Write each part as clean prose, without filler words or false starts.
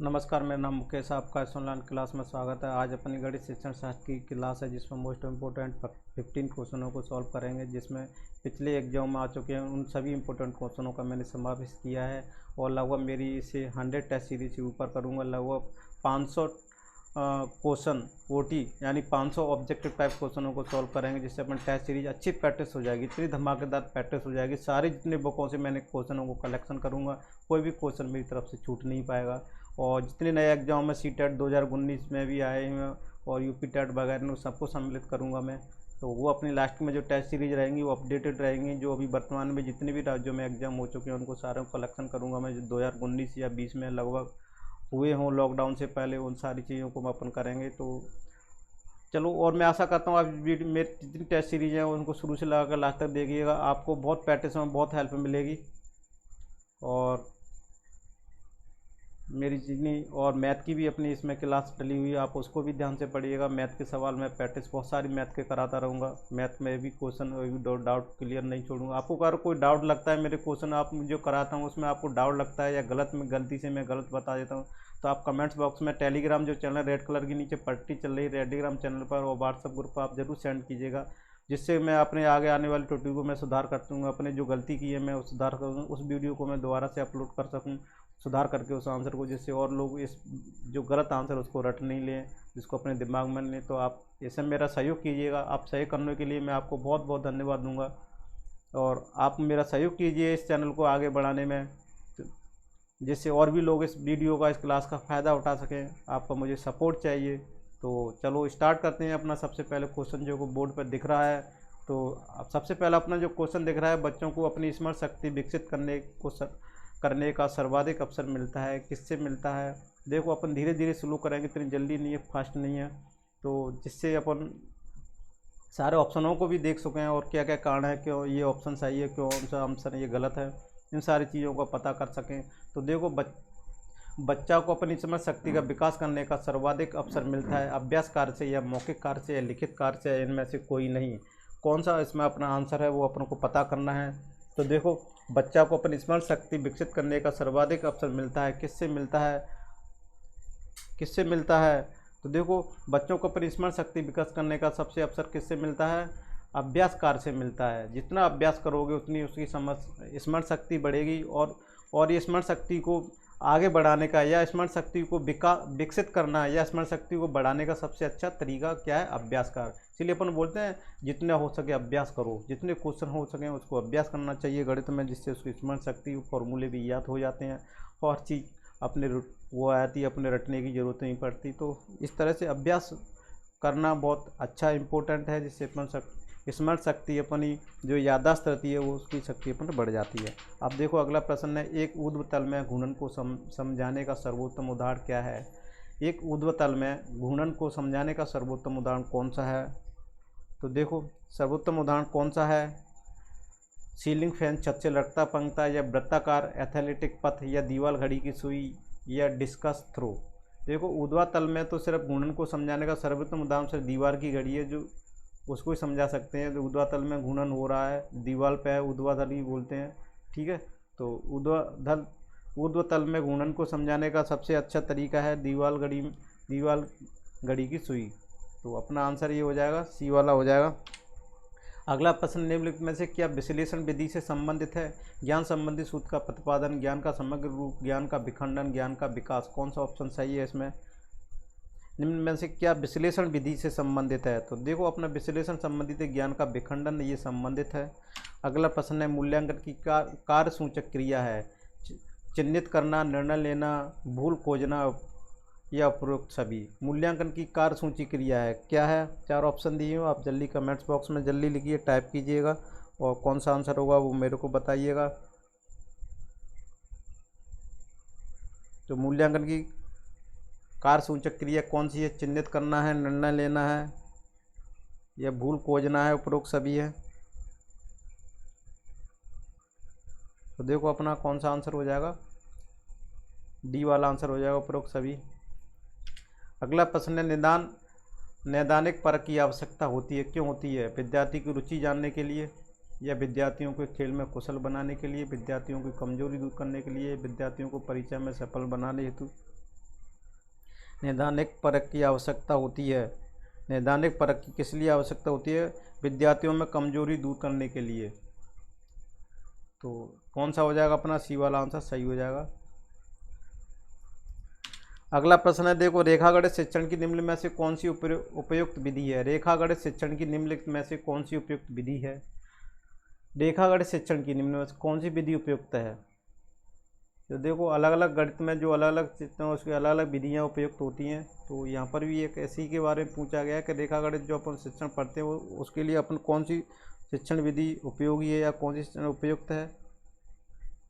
नमस्कार, मेरा नाम मुकेश है। आपका ऑनलाइन क्लास में स्वागत है। आज अपनी गणित शिक्षण शास्त्र की क्लास है जिसमें मोस्ट इम्पोर्टेंट 15 क्वेश्चनों को सॉल्व करेंगे, जिसमें पिछले एग्जाम में आ चुके हैं उन सभी इम्पोर्टेंट क्वेश्चनों का मैंने समावेश किया है। और लगभग मेरी इसे 100 टेस्ट सीरीज से ऊपर करूँगा। लगभग 500 क्वेश्चन ओटी यानी 500 ऑब्जेक्टिव टाइप क्वेश्चनों को सॉल्व करेंगे, जिससे अपन टेस्ट सीरीज अच्छी प्रैक्टिस हो जाएगी। इतनी धमाकेदार प्रैक्टिस हो जाएगी। सारी जितने बुकों से मैंने क्वेश्चनों को कलेक्शन करूँगा, कोई भी क्वेश्चन मेरी तरफ से छूट नहीं पाएगा। और जितने नए एग्जाम में सी-टेट 2019 में भी आए हैं और यूपी टेट वगैरह में सबको सम्मिलित करूँगा मैं। तो वो अपनी लास्ट में जो टेस्ट सीरीज रहेंगी वो अपडेटेड रहेंगी। जो अभी वर्तमान में जितने भी राज्यों में एग्जाम हो चुके हैं उनको सारे कलेक्शन करूँगा मैं, जो 2019 या 20 में लगभग हुए हों लॉकडाउन से पहले, उन सारी चीज़ों को अपन करेंगे। तो चलो, और मैं आशा करता हूँ आप मेरी जितनी टेस्ट सीरीज हैं उनको शुरू से लगा कर लास्ट तक देखिएगा। आपको बहुत प्रैक्टिस में बहुत हेल्प मिलेगी। और मेरी जितनी और मैथ की भी अपनी इसमें क्लास डली हुई है, आप उसको भी ध्यान से पढ़िएगा। मैथ के सवाल मैं प्रैक्टिस बहुत सारी मैथ के कराता रहूँगा। मैथ में भी क्वेश्चन भी डाउट क्लियर नहीं छोड़ूंगा। आपको अगर कोई डाउट लगता है मेरे क्वेश्चन आप जो कराता हूँ उसमें आपको डाउट लगता है या गलती से मैं गलत बता देता हूँ, तो आप कमेंट्स बॉक्स में टेलीग्राम जो चैनल रेड कलर के नीचे पट्टी चल रही है टेलीग्राम चैनल पर और व्हाट्सएप ग्रुप पर आप जरूर सेंड कीजिएगा, जिससे मैं अपने आगे आने वाली टॉपिक को मैं सुधार कर दूँगा। अपने जो गलती की है मैं सुधार करूँगा, उस वीडियो को मैं दोबारा से अपलोड कर सकूँ सुधार करके उस आंसर को, जिससे और लोग इस जो गलत आंसर उसको रट नहीं लें, जिसको अपने दिमाग में लें। तो आप ऐसे मेरा सहयोग कीजिएगा। आप सहयोग करने के लिए मैं आपको बहुत बहुत धन्यवाद दूंगा। और आप मेरा सहयोग कीजिए इस चैनल को आगे बढ़ाने में, जिससे और भी लोग इस वीडियो का इस क्लास का फ़ायदा उठा सकें। आपका मुझे सपोर्ट चाहिए। तो चलो स्टार्ट करते हैं अपना सबसे पहले क्वेश्चन जो को बोर्ड पर दिख रहा है। तो अब सबसे पहला अपना जो क्वेश्चन दिख रहा है, बच्चों को अपनी स्मरण शक्ति विकसित करने का सर्वाधिक अवसर मिलता है, किससे मिलता है। देखो, अपन धीरे धीरे स्लो करेंगे, इतनी जल्दी नहीं है, फास्ट नहीं है। तो जिससे अपन सारे ऑप्शनों को भी देख सकें और क्या क्या कारण है, क्यों ये ऑप्शन सही है, क्यों सा आंसर ये गलत है, इन सारी चीज़ों का पता कर सकें। तो देखो, बच्चा को अपनी समझ शक्ति का विकास करने का सर्वाधिक अवसर मिलता है अभ्यास कार्य से या मौखिक कार्य से या लिखित कार्य से, इनमें से कोई नहीं। कौन सा इसमें अपना आंसर है वो अपन को पता करना है। तो देखो, बच्चा को अपनी स्मरण शक्ति विकसित करने का सर्वाधिक अवसर मिलता है, किससे मिलता है, किससे मिलता है। तो देखो, बच्चों को अपनी स्मरण शक्ति विकसित करने का सबसे अवसर किससे मिलता है, अभ्यास कार्य से मिलता है। जितना अभ्यास करोगे उतनी उसकी समझ स्मरण शक्ति बढ़ेगी। और ये स्मरण शक्ति को आगे बढ़ाने का या स्मरण शक्ति को विकसित करना या स्मरण शक्ति को बढ़ाने का सबसे अच्छा तरीका क्या है, अभ्यास कार्य। इसलिए अपन बोलते हैं जितना हो सके अभ्यास करो, जितने क्वेश्चन हो सके उसको अभ्यास करना चाहिए गणित में, जिससे उसकी स्मरण शक्ति फॉर्मूले भी याद हो जाते हैं और चीज़ अपने वो आती है, अपने रटने की ज़रूरत नहीं पड़ती। तो इस तरह से अभ्यास करना बहुत अच्छा इम्पोर्टेंट है, जिससे अपन स्मरण शक्ति अपनी जो याददाश्त रहती है वो उसकी शक्ति अपन बढ़ जाती है। अब देखो, अगला प्रश्न है, एक ऊर्ध्वतल में घूर्णन को समझाने का सर्वोत्तम उदाहरण क्या है। एक ऊर्ध्वतल में घूर्णन को समझाने का सर्वोत्तम उदाहरण कौन सा है। तो देखो, सर्वोत्तम उदाहरण कौन सा है, सीलिंग फैन, छत से लटकता पंखा, या वृत्ताकार एथलेटिक पथ, या दीवार घड़ी की सुई, या डिस्कस थ्रो। देखो, ऊर्ध्वातल में तो सिर्फ घूर्णन को समझाने का सर्वोत्तम उदाहरण सिर्फ दीवार की घड़ी है, जो उसको ही समझा सकते हैं। तो ऊर्ध्वातल में घूर्णन हो रहा है, दीवार पे है, ऊर्ध्वाधर ही बोलते हैं, ठीक है। तो ऊर्ध्वतल में घूर्णन को समझाने का सबसे अच्छा तरीका है दीवार घड़ी की सुई। तो अपना आंसर ये हो जाएगा, सी वाला हो जाएगा। अगला प्रश्न, निम्नलिखित में से क्या विश्लेषण विधि से संबंधित है। ज्ञान संबंधी सूत्र का प्रतिपादन, ज्ञान का समग्र रूप, ज्ञान का विखंडन, ज्ञान का विकास। कौन सा ऑप्शन सही है इसमें। निम्न में से क्या विश्लेषण विधि से संबंधित है। तो देखो, अपना विश्लेषण संबंधित है, ज्ञान का विखंडन ये संबंधित है। अगला प्रश्न है, मूल्यांकन की कार्य सूचक क्रिया है, चिन्हित करना, निर्णय लेना, भूल खोजना, या उपरोक्त सभी। मूल्यांकन की कार्य सूची क्रिया है, क्या है। चार ऑप्शन दिए हो, आप जल्दी कमेंट्स बॉक्स में जल्दी लिखिए, टाइप कीजिएगा और कौन सा आंसर होगा वो मेरे को बताइएगा। तो मूल्यांकन की कार्य सूचक क्रिया कौन सी है, चिन्हित करना है, निर्णय लेना है, या भूल खोजना है, उपरोक्त सभी है। तो देखो, अपना कौन सा आंसर हो जाएगा, डी वाला आंसर हो जाएगा, उपरोक्त सभी। अगला प्रश्न है, नैदानिक परख की आवश्यकता होती है, क्यों होती है। विद्यार्थी की रुचि जानने के लिए, या विद्यार्थियों को खेल में कुशल बनाने के लिए, विद्यार्थियों की कमजोरी दूर करने के लिए, विद्यार्थियों को परीक्षा में सफल बनाने हेतु। नैदानिक परख की आवश्यकता होती है। नैदानिक परख की किस लिए आवश्यकता होती है? विद्यार्थियों में कमजोरी दूर करने के लिए। तो कौन सा हो जाएगा अपना सी वाला आंसर सही हो जाएगा। अगला प्रश्न है, देखो रेखागणित शिक्षण की निम्न में से कौन सी उपयुक्त विधि है? रेखागणित शिक्षण की निम्नलिखित में से कौन सी उपयुक्त विधि है? रेखागणित शिक्षण की निम्न में से कौन सी विधि उपयुक्त है? तो देखो अलग अलग गणित में जो अलग अलग चित्र हैं उसकी अलग अलग विधियाँ उपयुक्त होती हैं। तो यहाँ पर भी एक ऐसी के बारे में पूछा गया है कि रेखागणित जो अपन शिक्षण पढ़ते हैं वो उसके लिए अपन कौन सी शिक्षण विधि उपयोगी है या कौन सी शिक्षण उपयुक्त है?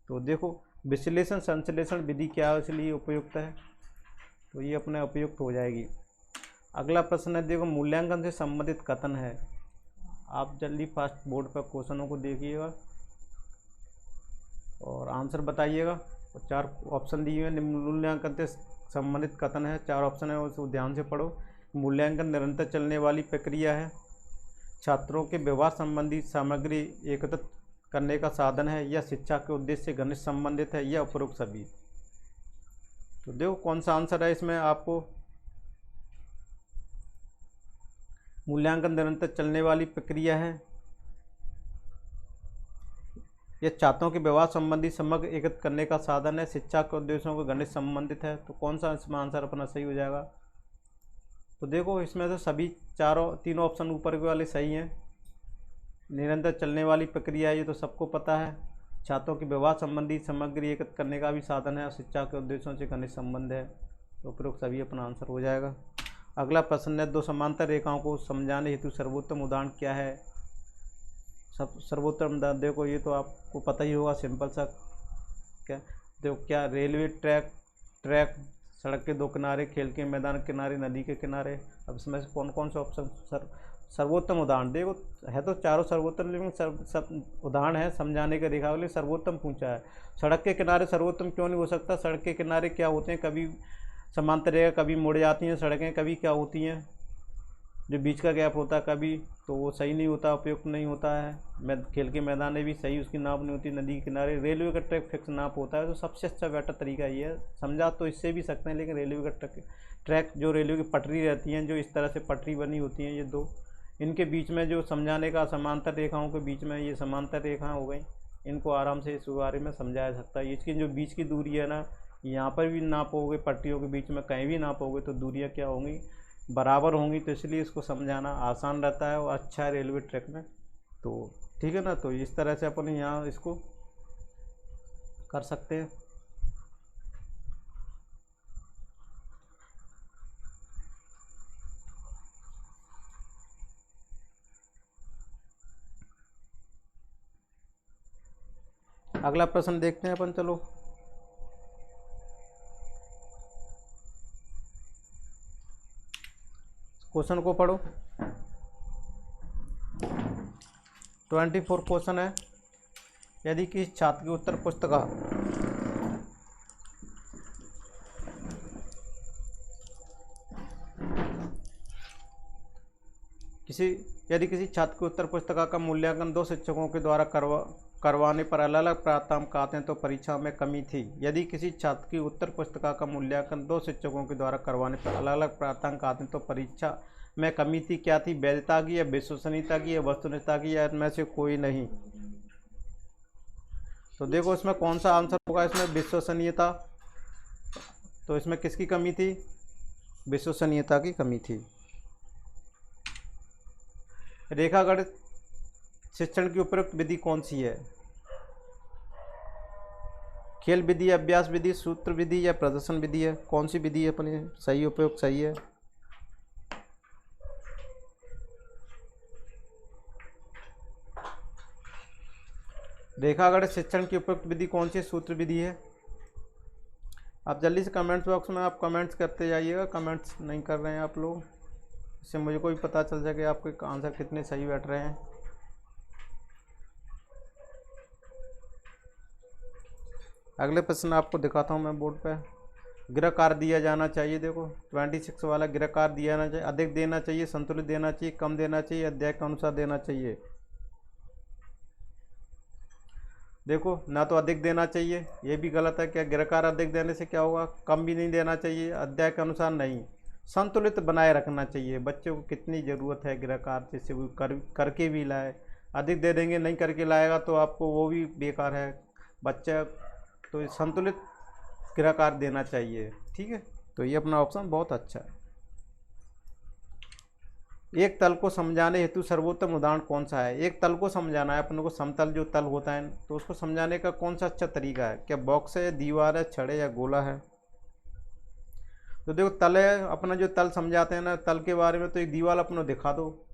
तो देखो विश्लेषण संश्लेषण विधि क्या है इसलिए उपयुक्त है, तो ये अपने उपयुक्त हो जाएगी। अगला प्रश्न है, देखो मूल्यांकन से संबंधित कथन है। आप जल्दी फास्ट बोर्ड पर क्वेश्चनों को देखिएगा और आंसर बताइएगा। और 4 ऑप्शन दिए हुए मूल्यांकन से संबंधित कथन है, 4 ऑप्शन है उसको ध्यान से पढ़ो। मूल्यांकन निरंतर चलने वाली प्रक्रिया है, छात्रों के व्यवहार संबंधी सामग्री एकत्रित करने का साधन है, या शिक्षा के उद्देश्य से घनिष्ठ संबंधित है, या उपरोक्त सभी। तो देखो कौन सा आंसर है इसमें आपको। मूल्यांकन निरंतर चलने वाली प्रक्रिया है, यह छात्रों के व्यवहार संबंधी समग्र एकत्रित करने का साधन है, शिक्षा के उद्देश्यों को घनिष्ठ संबंधित है। तो कौन सा इसमें आंसर अपना सही हो जाएगा? तो देखो इसमें से सभी तीनों ऑप्शन ऊपर के वाले सही हैं। निरंतर चलने वाली प्रक्रिया है, ये तो सबको पता है। छात्रों के व्यवहार संबंधी सामग्री एकत्रित करने का भी साधन है और शिक्षा के उद्देश्यों से घनिष्ठ संबंध है। तो उपरोक्त सभी अपना आंसर हो जाएगा। अगला प्रश्न है, 2 समांतर रेखाओं को समझाने हेतु सर्वोत्तम उदाहरण क्या है? सर्वोत्तम उदाहरण देखो ये तो आपको पता ही होगा, सिंपल सा। क्या देखो, क्या रेलवे ट्रैक, सड़क के 2 किनारे, खेल के मैदान के किनारे, नदी के किनारे। अब इसमें से कौन कौन सा ऑप्शन सर्वोत्तम उदाहरण? देखो है तो चारों सर्वोत्तम, लेकिन सब उदाहरण है समझाने के रेखा वाले, सर्वोत्तम पूछा है। सड़क के किनारे सर्वोत्तम क्यों नहीं हो सकता? सड़क के किनारे क्या होते हैं, कभी समांतर रेखा, कभी मुड़ जाती हैं सड़कें, कभी क्या होती हैं जो बीच का गैप होता है कभी, तो वो सही नहीं होता, उपयुक्त नहीं होता है। खेल के मैदान में भी सही उसकी नाप नहीं होती। नदी के किनारे रेलवे का ट्रैक फिक्स नाप होता है। तो सबसे अच्छा बेटर तरीका ये है, समझा तो इससे भी सकते हैं, लेकिन रेलवे का ट्रैक जो रेलवे की पटरी रहती हैं, जो इस तरह से पटरी बनी होती हैं ये 2, इनके बीच में जो समझाने का समांतर रेखाओं के बीच में ये समांतर रेखाएं हो गई, इनको आराम से इस बारे में समझाया सकता है। इसकी जो बीच की दूरी है ना, यहाँ पर भी नापोगे, पट्टियों के बीच में कहीं भी नापोगे तो दूरियाँ क्या होंगी, बराबर होंगी। तो इसलिए इसको समझाना आसान रहता है और अच्छा है रेलवे ट्रैक में। तो ठीक है ना, तो इस तरह से अपन यहाँ इसको कर सकते हैं। अगला प्रश्न देखते हैं अपन, चलो। क्वेश्चन को पढ़ो। 24 क्वेश्चन है, यदि किसी छात्र की उत्तर पुस्तिका यदि किसी छात्र की उत्तर पुस्तिका का मूल्यांकन 2 शिक्षकों के द्वारा करवाने पर अलग अलग प्राप्तांक आते हैं तो परीक्षा में कमी थी। यदि किसी छात्र की उत्तर पुस्तिका का मूल्यांकन 2 शिक्षकों के द्वारा करवाने पर अलग अलग प्राप्तांक आते हैं तो परीक्षा में कमी थी, क्या थी? वैधता की, या विश्वसनीयता की, या वस्तुनिष्ठता की, या इनमें से कोई नहीं। तो देखो इसमें कौन सा आंसर होगा? इसमें विश्वसनीयता। तो इसमें किसकी कमी थी? विश्वसनीयता की कमी थी। रेखागणित शिक्षण की उपयुक्त विधि कौन सी है? खेल विधि, अभ्यास विधि, सूत्र विधि, या प्रदर्शन विधि है? कौन सी विधि है अपनी सही उपयुक्त सही है? रेखागणित शिक्षण की उपयुक्त विधि कौन सी? सूत्र विधि है। आप जल्दी से कमेंट्स बॉक्स में आप कमेंट्स करते जाइएगा, कमेंट्स नहीं कर रहे हैं आप लोग, इससे मुझे को भी पता चल जाए कि आपके आंसर कितने सही बैठ रहे हैं। अगले प्रश्न आपको दिखाता हूँ मैं बोर्ड पे। गृहकार्य दिया जाना चाहिए, देखो 26 वाला गृहकार्य दिया जाना चाहिए, अधिक देना चाहिए, संतुलित देना चाहिए, कम देना चाहिए, अध्याय के अनुसार देना चाहिए। देखो ना तो अधिक देना चाहिए, ये भी गलत है। क्या गिरकार अधिक देने से क्या होगा? कम भी नहीं देना चाहिए, अध्याय के अनुसार नहीं, संतुलित बनाए रखना चाहिए। बच्चों को कितनी ज़रूरत है गिरकार, जिससे वो करके भी लाए। अधिक दे देंगे, नहीं करके लाएगा तो आपको वो भी बेकार है बच्चा। तो संतुलित गिरकार देना चाहिए, ठीक है। तो ये अपना ऑप्शन बहुत अच्छा है। एक तल को समझाने हेतु सर्वोत्तम उदाहरण कौन सा है? एक तल को समझाना है अपने को, समतल जो तल होता है, तो उसको समझाने का कौन सा अच्छा तरीका है? क्या बॉक्स है, दीवार है, छड़ है या गोला है? तो देखो तल है अपना, जो तल समझाते हैं ना, तल के बारे में तो एक दीवार अपना दिखा दो।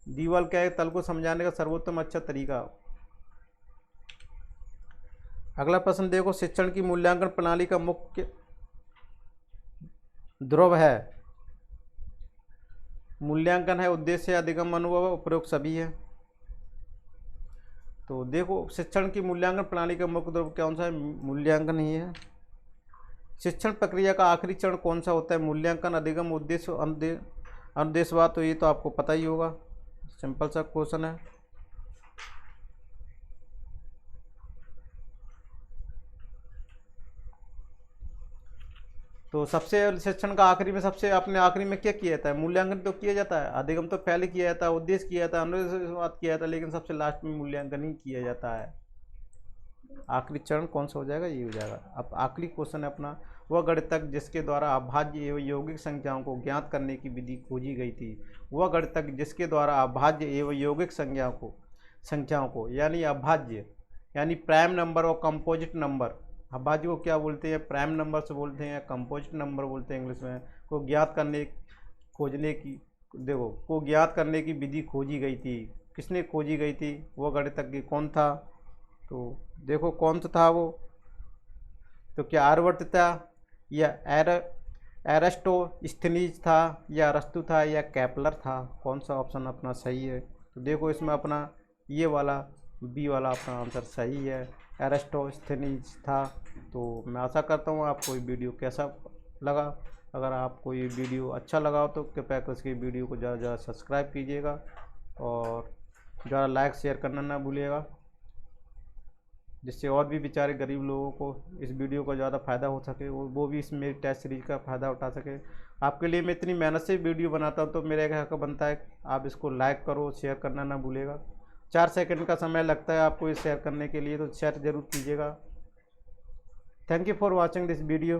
दीवार क्या है तल को समझाने का सर्वोत्तम अच्छा तरीका। अगला प्रश्न देखो, शिक्षण की मूल्यांकन प्रणाली का मुख्य ध्रुव है। मूल्यांकन है, उद्देश्य, अधिगम, अनुभव, उपरोक्त सभी है। तो देखो शिक्षण की मूल्यांकन प्रणाली का मुख्य ध्रुव कौन सा है? मूल्यांकन ही है। शिक्षण प्रक्रिया का आखिरी चरण कौन सा होता है? मूल्यांकन, अधिगम, उद्देश्य, अनुदेशवाद। तो ये तो आपको पता ही होगा, सिंपल सा क्वेश्चन है। तो सबसे शिक्षण का आखिरी में, सबसे अपने आखिरी में क्या किया जाता है? मूल्यांकन तो किया जाता है, अधिगम तो पहले किया जाता है, उद्देश्य किया जाता है, अनुदेशवाद किया जाता है, लेकिन सबसे लास्ट में मूल्यांकन ही किया जाता है। आखिरी चरण कौन सा हो जाएगा? ये हो जाएगा। अब आखिरी क्वेश्चन है अपना, वह गणितज्ञ जिसके द्वारा अभाज्य एवं यौगिक संख्याओं को ज्ञात करने की विधि खोजी गई थी। वह गणितज्ञ जिसके द्वारा अभाज्य एवं यौगिक संख्याओं को यानी अभाज्य यानी प्राइम नंबर और कंपोजिट नंबर, अभाज्य को क्या बोलते हैं? प्राइम नंबर से बोलते हैं, कंपोजिट नंबर बोलते हैं इंग्लिश में, को ज्ञात करने की विधि खोजी गई थी। किसने खोजी गई थी? वह गणितज्ञ कौन था? तो देखो कौन सा था वो? तो क्या आर्यभट्ट था, या एरिस्टोस्थेनीज था, या अरस्तु था, या केपलर था? कौन सा ऑप्शन अपना सही है? तो देखो इसमें अपना ये वाला बी वाला अपना आंसर सही है, एरिस्टोस्थेनीज था। तो मैं आशा करता हूँ आपको ये वीडियो कैसा लगा। अगर आपको ये वीडियो अच्छा लगा हो तो कृपया कर इसकी वीडियो को ज़्यादा ज़्यादा सब्सक्राइब कीजिएगा और ज़्यादा लाइक शेयर करना ना भूलिएगा, जिससे और भी बेचारे गरीब लोगों को इस वीडियो का ज़्यादा फ़ायदा हो सके, वो भी इस मेरी टेस्ट सीरीज़ का फ़ायदा उठा सके। आपके लिए मैं इतनी मेहनत से वीडियो बनाता हूँ, तो मेरे हक बनता है आप इसको लाइक करो, शेयर करना ना भूलेगा। 4 सेकंड का समय लगता है आपको ये शेयर करने के लिए, तो शेयर ज़रूर कीजिएगा। Thank you for watching this video.